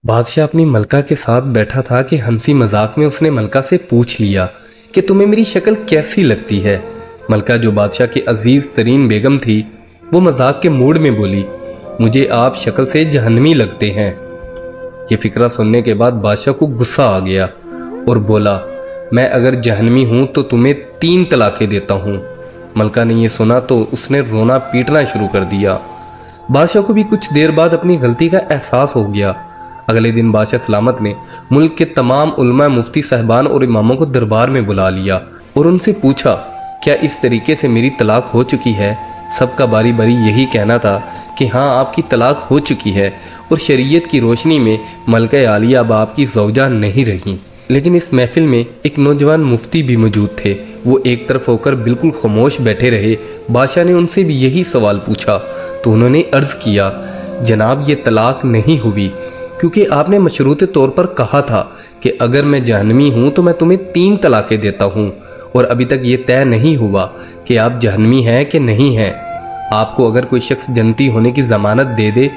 بادشاہ اپنی ملکہ کے ساتھ بیٹھا تھا کہ ہنسی مذاق میں اس نے ملکہ سے پوچھ لیا کہ تمہیں میری شکل کیسی لگتی ہے۔ ملکہ جو بادشاہ کی عزیز ترین بیگم تھی وہ مذاق کے موڈ میں بولی، مجھے آپ شکل سے جہنمی لگتے ہیں۔ یہ فکرہ سننے کے بعد بادشاہ کو غصہ آ گیا اور بولا، میں اگر جہنمی ہوں تو تمہیں 3 طلاقیں دیتا ہوں۔ ملکہ نے یہ سنا تو اس نے رونا پیٹنا شروع کر دیا۔ بادشاہ کو بھی کچھ دیر بعد اپنی غلطی کا احساس ہو گیا۔ اگلے دن بادشاہ سلامت نے ملک کے تمام علماء، مفتی صاحبان اور اماموں کو دربار میں بلا لیا اور ان سے پوچھا، کیا اس طریقے سے میری طلاق ہو چکی ہے؟ سب کا باری باری یہی کہنا تھا کہ ہاں آپ کی طلاق ہو چکی ہے اور شریعت کی روشنی میں ملکہ عالیہ اب آپ کی زوجہ نہیں رہیں۔ لیکن اس محفل میں ایک نوجوان مفتی بھی موجود تھے۔ وہ ایک طرف ہو کر بالکل خاموش بیٹھے رہے۔ بادشاہ نے ان سے بھی یہی سوال پوچھا تو انہوں نے عرض کیا، جناب یہ طلاق نہیں ہوئی، کیونکہ آپ نے مشروطے طور پر کہا تھا کہ اگر میں جہنمی ہوں تو میں تمہیں 3 طلاقیں دیتا ہوں، اور ابھی تک یہ طے نہیں ہوا کہ آپ جہنمی ہیں کہ نہیں ہیں۔ آپ کو اگر کوئی شخص جنتی ہونے کی ضمانت دے دے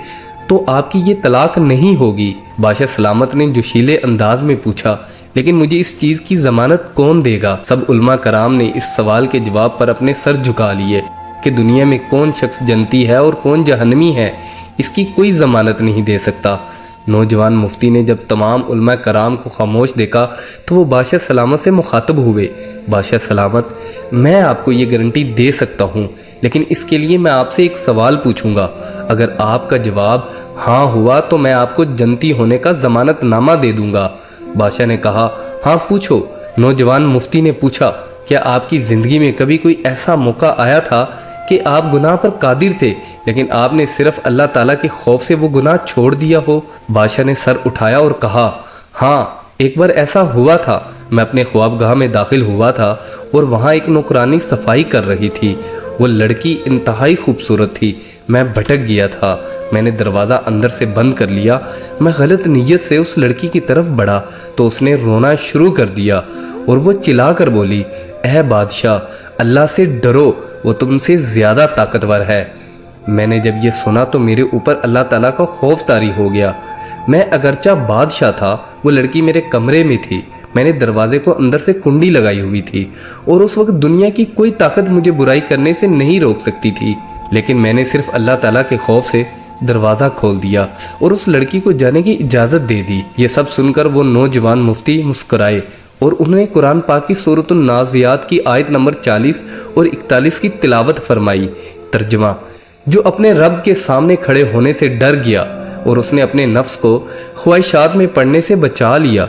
تو آپ کی یہ طلاق نہیں ہوگی۔ بادشاہ سلامت نے جوشیلے انداز میں پوچھا، لیکن مجھے اس چیز کی ضمانت کون دے گا؟ سب علماء کرام نے اس سوال کے جواب پر اپنے سر جھکا لیے کہ دنیا میں کون شخص جنتی ہے اور کون جہنمی ہے، اس کی کوئی ضمانت نہیں دے سکتا۔ نوجوان مفتی نے جب تمام علماء کرام کو خاموش دیکھا تو وہ بادشاہ سلامت سے مخاطب ہوئے، بادشاہ سلامت، میں آپ کو یہ گارنٹی دے سکتا ہوں، لیکن اس کے لیے میں آپ سے ایک سوال پوچھوں گا۔ اگر آپ کا جواب ہاں ہوا تو میں آپ کو جنتی ہونے کا ضمانت نامہ دے دوں گا۔ بادشاہ نے کہا، ہاں پوچھو۔ نوجوان مفتی نے پوچھا، کیا آپ کی زندگی میں کبھی کوئی ایسا موقع آیا تھا کہ آپ گناہ پر قادر تھے لیکن آپ نے صرف اللہ تعالیٰ کے خوف سے وہ گناہ چھوڑ دیا ہو؟ بادشاہ نے سر اٹھایا اور کہا، ہاں ایک بار ایسا ہوا تھا۔ میں اپنے خوابگاہ میں داخل ہوا تھا اور وہاں ایک نوکرانی صفائی کر رہی تھی۔ وہ لڑکی انتہائی خوبصورت تھی۔ میں بھٹک گیا تھا۔ میں نے دروازہ اندر سے بند کر لیا۔ میں غلط نیت سے اس لڑکی کی طرف بڑھا تو اس نے رونا شروع کر دیا اور وہ چلا کر بولی، اے بادشاہ، اللہ سے ڈرو، وہ تم سے زیادہ طاقتور ہے۔ میں نے جب یہ سنا تو میرے اوپر اللہ تعالیٰ کا خوف طاری ہو گیا۔ میں اگرچہ بادشاہ تھا، وہ لڑکی میرے کمرے میں تھی۔ میں نے دروازے کو اندر سے کنڈی لگائی ہوئی تھی اور اس وقت دنیا کی کوئی طاقت مجھے برائی کرنے سے نہیں روک سکتی تھی، لیکن میں نے صرف اللہ تعالیٰ کے خوف سے دروازہ کھول دیا اور اس لڑکی کو جانے کی اجازت دے دی۔ یہ سب سن کر وہ نوجوان مفتی مسکرائے اور انہوں نے قرآن پاک کی سورۃ النازعات کی آیت نمبر 40 اور 41 کی تلاوت فرمائی۔ ترجمہ، جو اپنے رب کے سامنے کھڑے ہونے سے ڈر گیا اور اس نے اپنے نفس کو خواہشات میں پڑنے سے بچا لیا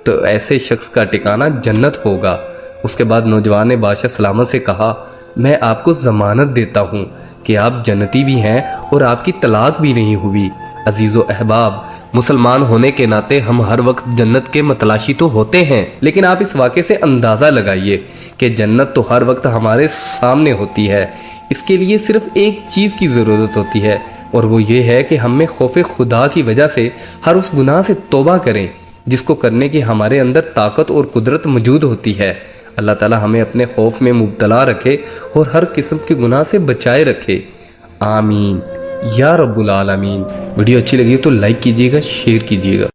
تو ایسے شخص کا ٹھکانہ جنت ہوگا۔ اس کے بعد نوجوان نے بادشاہ سلامت سے کہا، میں آپ کو ضمانت دیتا ہوں کہ آپ جنتی بھی ہیں اور آپ کی طلاق بھی نہیں ہوئی۔ عزیز و احباب، مسلمان ہونے کے ناطے ہم ہر وقت جنت کے متلاشی تو ہوتے ہیں، لیکن آپ اس واقعے سے اندازہ لگائیے کہ جنت تو ہر وقت ہمارے سامنے ہوتی ہے۔ اس کے لیے صرف ایک چیز کی ضرورت ہوتی ہے، اور وہ یہ ہے کہ ہم میں خوف خدا کی وجہ سے ہر اس گناہ سے توبہ کریں جس کو کرنے کی ہمارے اندر طاقت اور قدرت موجود ہوتی ہے۔ اللہ تعالی ہمیں اپنے خوف میں مبتلا رکھے اور ہر قسم کے گناہ سے بچائے رکھے، آمین یا رب العالمین۔ ویڈیو اچھی لگی تو لائک کیجیے گا، شیئر کیجیے گا۔